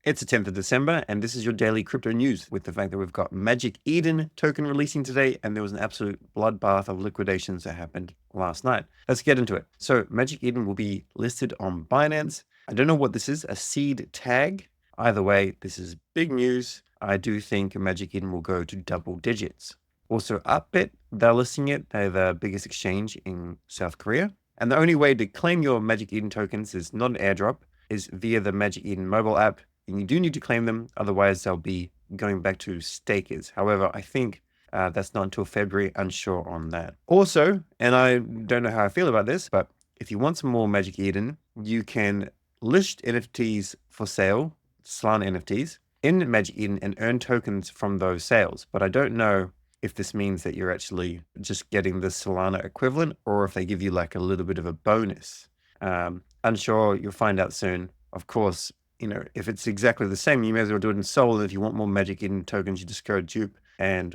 It's the 10th of December, and this is your daily crypto news with the fact that we've got Magic Eden token releasing today, and there was an absolute bloodbath of liquidations that happened last night. Let's get into it. So Magic Eden will be listed on Binance. I don't know what this is, a seed tag. Either way, this is big news. I do think Magic Eden will go to double digits. Also, Upbit, they're listing it. They're the biggest exchange in South Korea. And the only way to claim your Magic Eden tokens is not an airdrop, is via the Magic Eden mobile app. And you do need to claim them, otherwise they'll be going back to stakers. However, I think that's not until February, unsure on that. Also, and I don't know how I feel about this, but if you want some more Magic Eden, you can list NFTs for sale, Solana NFTs, in Magic Eden and earn tokens from those sales. But I don't know if this means that you're actually just getting the Solana equivalent or if they give you like a little bit of a bonus. Unsure, you'll find out soon. Of course, if it's exactly the same, you may as well do it in Sol. And if you want more Magic Eden tokens, you just go dupe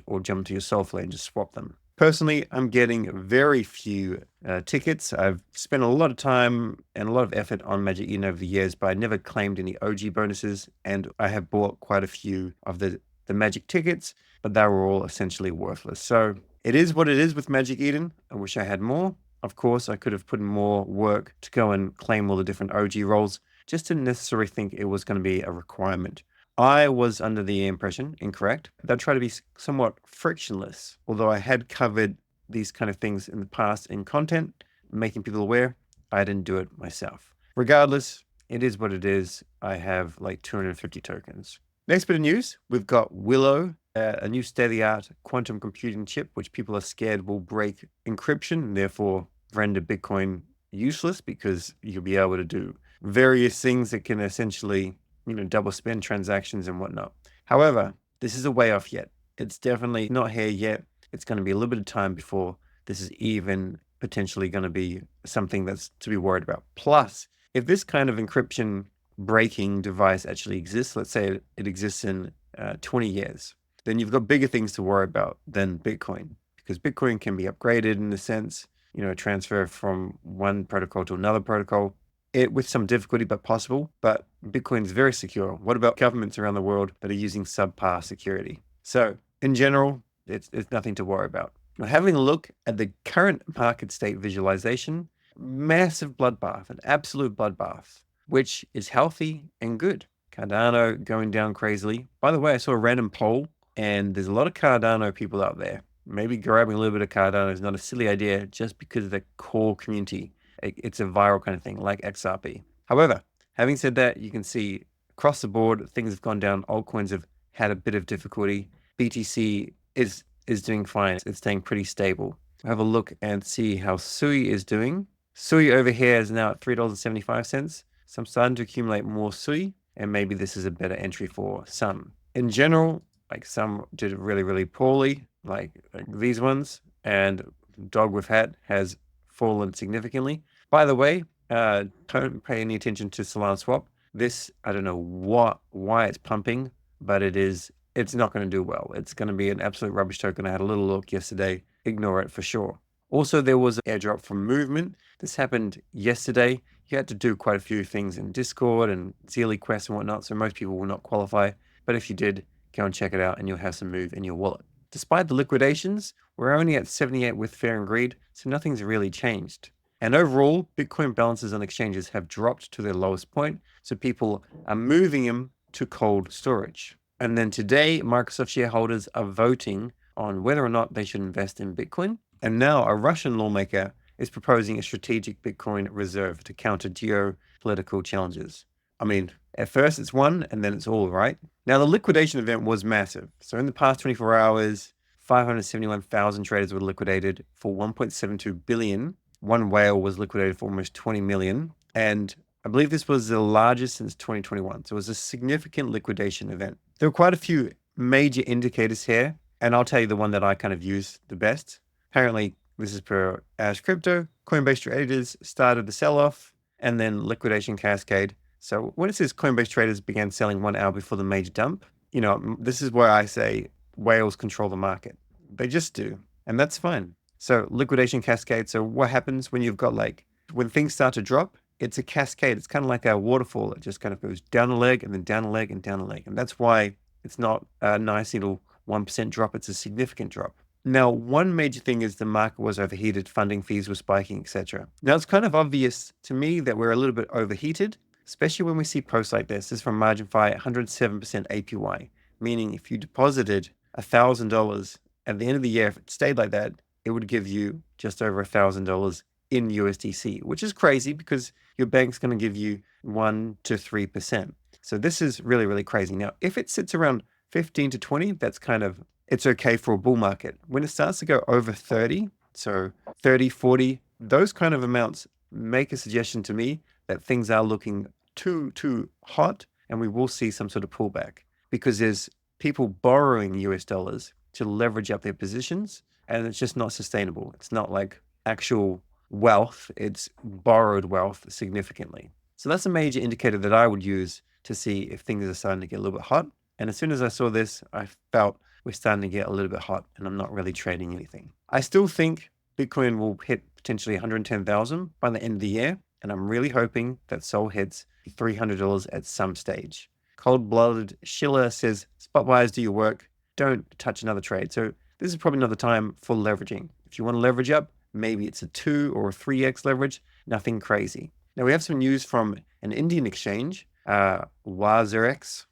or jump to your Solflare and just swap them. Personally, I'm getting very few tickets. I've spent a lot of time and a lot of effort on Magic Eden over the years, but I never claimed any OG bonuses. And I have bought quite a few of the Magic tickets, but they were all essentially worthless. So it is what it is with Magic Eden. I wish I had more. Of course, I could have put in more work to go and claim all the different OG roles. Just didn't necessarily think it was going to be a requirement. I was under the impression, incorrect, that I'd try to be somewhat frictionless. Although I had covered these kind of things in the past in content, making people aware, I didn't do it myself. Regardless, it is what it is. I have like 250 tokens. Next bit of news, we've got Willow, a new state-of-the-art quantum computing chip, which people are scared will break encryption and therefore render Bitcoin useless because you'll be able to do various things that can essentially, double spend transactions and whatnot. However, this is a way off yet. It's definitely not here yet. It's going to be a little bit of time before this is even potentially going to be something that's to be worried about. Plus, if this kind of encryption breaking device actually exists, let's say it exists in 20 years, then you've got bigger things to worry about than Bitcoin, because Bitcoin can be upgraded in a sense, transfer from one protocol to another protocol. With some difficulty, but possible. But Bitcoin is very secure. What about governments around the world that are using subpar security? So in general, it's nothing to worry about. Now, having a look at the current market state visualization, massive bloodbath, an absolute bloodbath, which is healthy and good. Cardano going down crazily. By the way, I saw a random poll, and there's a lot of Cardano people out there. Maybe grabbing a little bit of Cardano is not a silly idea just because of the core community. It's a viral kind of thing, like XRP. However, having said that, you can see across the board, things have gone down. Altcoins have had a bit of difficulty. BTC is doing fine. It's staying pretty stable. Have a look and see how Sui is doing. Sui over here is now at $3.75. So I'm starting to accumulate more Sui, and maybe this is a better entry for some. In general, like some did really, really poorly, like these ones, and Dog with Hat has fallen significantly. By the way, don't pay any attention to Solana Swap. This, I don't know why it's pumping, but it's not going to do well. It's going to be an absolute rubbish token. I had a little look yesterday. Ignore it for sure. Also, there was an airdrop from Movement. This happened yesterday. You had to do quite a few things in Discord and Zealy Quest and whatnot, so most people will not qualify. But if you did, go and check it out and you'll have some move in your wallet. Despite the liquidations, we're only at 78 with Fair and Greed, so nothing's really changed. And overall, Bitcoin balances on exchanges have dropped to their lowest point, so people are moving them to cold storage. And then today, Microsoft shareholders are voting on whether or not they should invest in Bitcoin. And now a Russian lawmaker is proposing a strategic Bitcoin reserve to counter geopolitical challenges. I mean, at first it's one and then it's all, right? Now, the liquidation event was massive. So in the past 24 hours, 571,000 traders were liquidated for 1.72 billion. One whale was liquidated for almost 20 million. And I believe this was the largest since 2021. So it was a significant liquidation event. There were quite a few major indicators here, and I'll tell you the one that I kind of use the best. Apparently, this is per Ash Crypto. Coinbase traders started the sell-off and then liquidation cascade. So when it says Coinbase traders began selling 1 hour before the major dump, this is where I say whales control the market. They just do, and that's fine. So liquidation cascade. So what happens when you've got when things start to drop, it's a cascade. It's kind of like a waterfall. It just kind of goes down a leg and then down a leg and down a leg. And that's why it's not a nice little 1% drop. It's a significant drop. Now, one major thing is the market was overheated, funding fees were spiking, etc. Now, it's kind of obvious to me that we're a little bit overheated, especially when we see posts like this. This is from MarginFi, 107% APY, meaning if you deposited $1,000 at the end of the year, if it stayed like that, it would give you just over $1,000 in USDC, which is crazy because your bank's going to give you 1 to 3%. So this is really, really crazy. Now, if it sits around 15 to 20, that's kind of, it's okay for a bull market. When it starts to go over 30, so 30, 40, those kind of amounts make a suggestion to me that things are looking too hot and we will see some sort of pullback because there's people borrowing US dollars to leverage up their positions and it's just not sustainable. It's not like actual wealth, it's borrowed wealth significantly. So that's a major indicator that I would use to see if things are starting to get a little bit hot. And as soon as I saw this, I felt we're starting to get a little bit hot and I'm not really trading anything. I still think Bitcoin will hit potentially 110,000 by the end of the year. And I'm really hoping that Sol hits $300 at some stage. Cold-blooded Schiller says, spot buyers, do your work. Don't touch another trade. So this is probably another time for leveraging. If you want to leverage up, maybe it's a 2 or a 3x leverage, nothing crazy. Now we have some news from an Indian exchange, WazirX.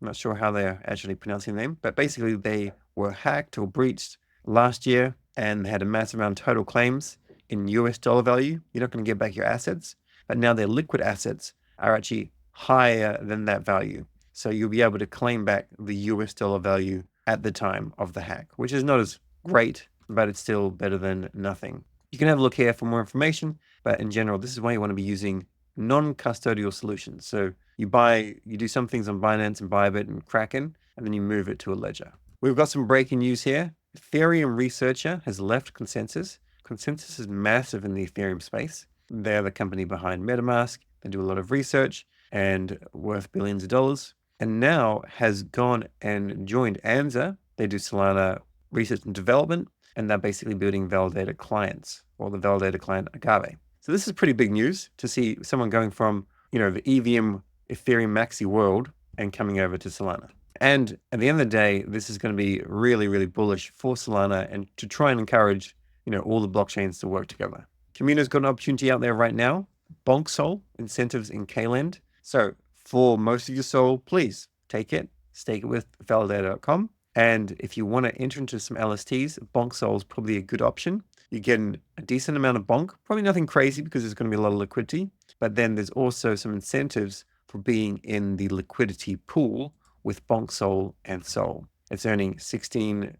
I'm not sure how they're actually pronouncing the name, but basically they were hacked or breached last year and they had a massive amount of total claims in US dollar value. You're not going to get back your assets, but now their liquid assets are actually higher than that value. So you'll be able to claim back the US dollar value at the time of the hack, which is not as great, but it's still better than nothing. You can have a look here for more information, but in general, this is why you want to be using non-custodial solutions. So you do some things on Binance and Bybit and Kraken, and then you move it to a ledger. We've got some breaking news here. Ethereum researcher has left Consensus. Consensus is massive in the Ethereum space. They're the company behind MetaMask. They do a lot of research and worth billions of dollars. And now has gone and joined ANZA. They do Solana research and development, and they're basically building validator clients or the validator client Agave. So this is pretty big news to see someone going from, the EVM Ethereum maxi world and coming over to Solana. And at the end of the day, this is going to be really, really bullish for Solana and to try and encourage, all the blockchains to work together. Communa's got an opportunity out there right now. Bonk Sol, incentives in Kland. So for most of your Sol, please take it, stake it with validator.com. And if you want to enter into some LSTs, Bonk Sol is probably a good option. You're getting a decent amount of bonk, probably nothing crazy because there's going to be a lot of liquidity, but then there's also some incentives for being in the liquidity pool with Bonk Sol and Sol. It's earning 16%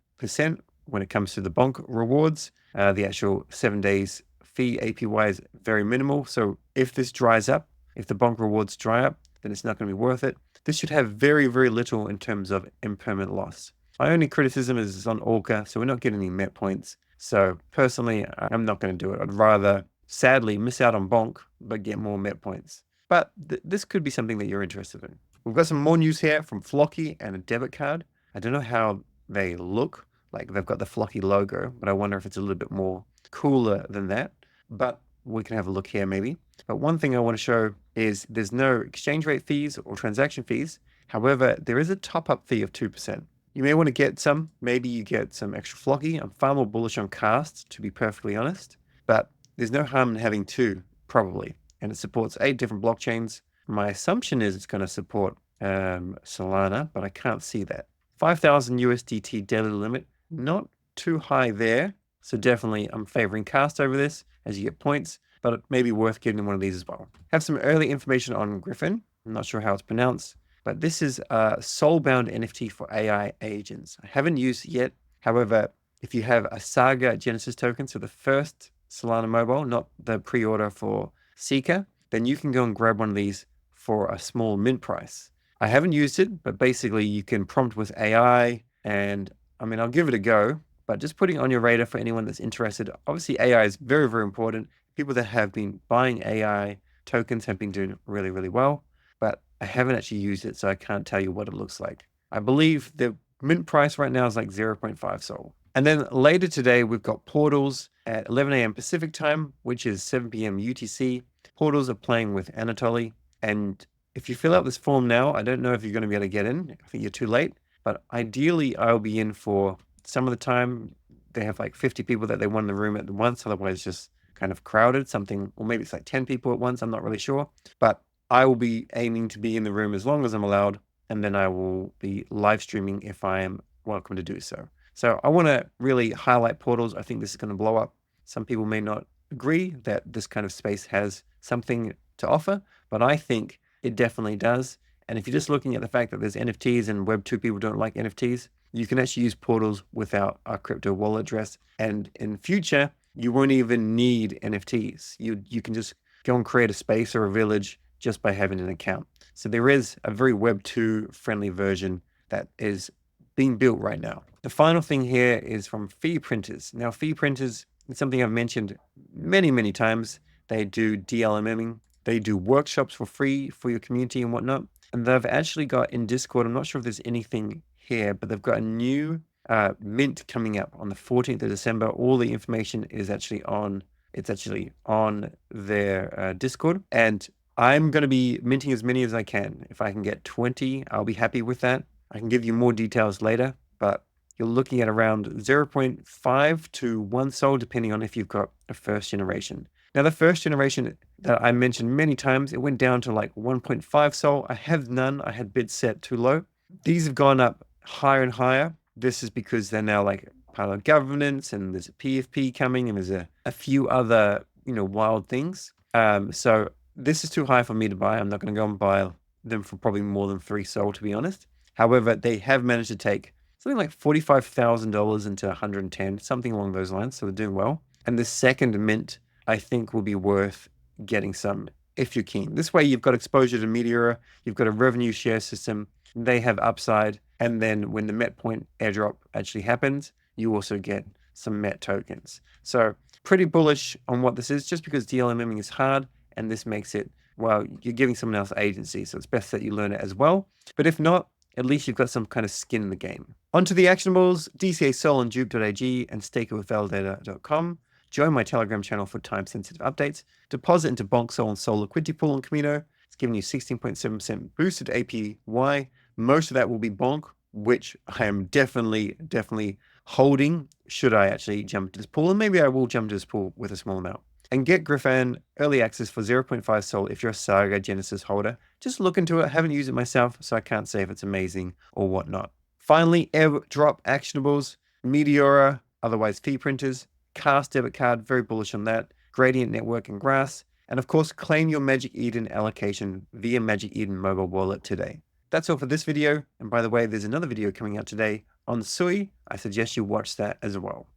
when it comes to the bonk rewards. The actual 7 days fee APY is very minimal. So if this dries up, if the bonk rewards dry up, then it's not going to be worth it. This should have very, very little in terms of impermanent loss. My only criticism is on Orca, so we're not getting any MET points. So personally, I'm not going to do it. I'd rather, sadly, miss out on bonk, but get more MET points. But this could be something that you're interested in. We've got some more news here from Flocky and a debit card. I don't know how they look. Like they've got the Flocky logo, but I wonder if it's a little bit more cooler than that. But we can have a look here maybe. But one thing I want to show is there's no exchange rate fees or transaction fees. However, there is a top-up fee of 2%. You may want to get some. Maybe you get some extra Flocky. I'm far more bullish on Cast, to be perfectly honest. But there's no harm in having two, probably. And it supports 8 different blockchains. My assumption is it's going to support Solana, but I can't see that. 5,000 USDT daily limit, not too high there. So definitely I'm favoring Cast over this as you get points, but it may be worth getting one of these as well. Have some early information on Griffin. I'm not sure how it's pronounced, but this is a soul-bound NFT for AI agents. I haven't used it yet. However, if you have a Saga Genesis token, so the first Solana mobile, not the pre-order for Seeker, then you can go and grab one of these for a small mint price. I haven't used it, but basically you can prompt with AI, and I'll give it a go, but just putting it on your radar for anyone that's interested. Obviously, AI is very, very important. People that have been buying AI tokens have been doing really, really well, but I haven't actually used it, so I can't tell you what it looks like. I believe the mint price right now is like 0.5 Sol. And then later today, we've got portals at 11 a.m. Pacific time, which is 7 p.m. UTC. Portals are playing with Anatoly. And if you fill out this form now, I don't know if you're going to be able to get in. I think you're too late. But ideally, I'll be in for some of the time. They have like 50 people that they want in the room at once. Otherwise, just kind of crowded, something, or maybe it's like 10 people at once. I'm not really sure. But I will be aiming to be in the room as long as I'm allowed. And then I will be live streaming if I am welcome to do so. So I want to really highlight portals. I think this is going to blow up. Some people may not agree that this kind of space has something to offer, but I think it definitely does. And if you're just looking at the fact that there's NFTs and Web 2 people don't like NFTs, you can actually use portals without a crypto wallet address. And in future, you won't even need NFTs. You can just go and create a space or a village just by having an account. So there is a very Web 2 friendly version that is being built right now. The final thing here is from fee printers. Now, fee printers is something I've mentioned many, many times. They do DLMMing. They do workshops for free for your community and whatnot. And they've actually got in Discord, I'm not sure if there's anything here, but they've got a new mint coming up on the 14th of December. All the information is actually on, it's actually on their Discord. And I'm going to be minting as many as I can. If I can get 20, I'll be happy with that. I can give you more details later, but you're looking at around 0.5 to 1 sol, depending on if you've got a first generation. Now, the first generation that I mentioned many times, it went down to like 1.5 sol. I have none. I had bids set too low. These have gone up higher and higher. This is because they're now like part of governance, and there's a PFP coming, and there's a few other, wild things. So this is too high for me to buy. I'm not going to go and buy them for probably more than 3 sol, to be honest. However, they have managed to take something like $45,000 into 110, something along those lines. So they're doing well. And the second mint, I think, will be worth getting some if you're keen. This way, you've got exposure to Meteor, you've got a revenue share system, they have upside. And then when the Met Point airdrop actually happens, you also get some Met tokens. So pretty bullish on what this is, just because DLMMing is hard, and this makes it, well, you're giving someone else agency. So it's best that you learn it as well. But if not, at least you've got some kind of skin in the game. Onto the actionables, DCA Sol on Dupe.ag and staker with validator.com. Join my Telegram channel for time-sensitive updates. Deposit into Bonk Sol and Sol Liquidity Pool on Camino. It's giving you 16.7% boosted APY. Most of that will be Bonk, which I am definitely holding should I actually jump into this pool. And maybe I will jump into this pool with a small amount. And get Griffin early access for 0.5 sol if you're a Saga Genesis holder. Just look into it. I haven't used it myself, so I can't say if it's amazing or whatnot. Finally, airdrop actionables, Meteora, otherwise fee printers, Cast debit card, very bullish on that, Gradient Network and Grass, and of course, claim your Magic Eden allocation via Magic Eden mobile wallet today. That's all for this video. And by the way, there's another video coming out today on Sui. I suggest you watch that as well.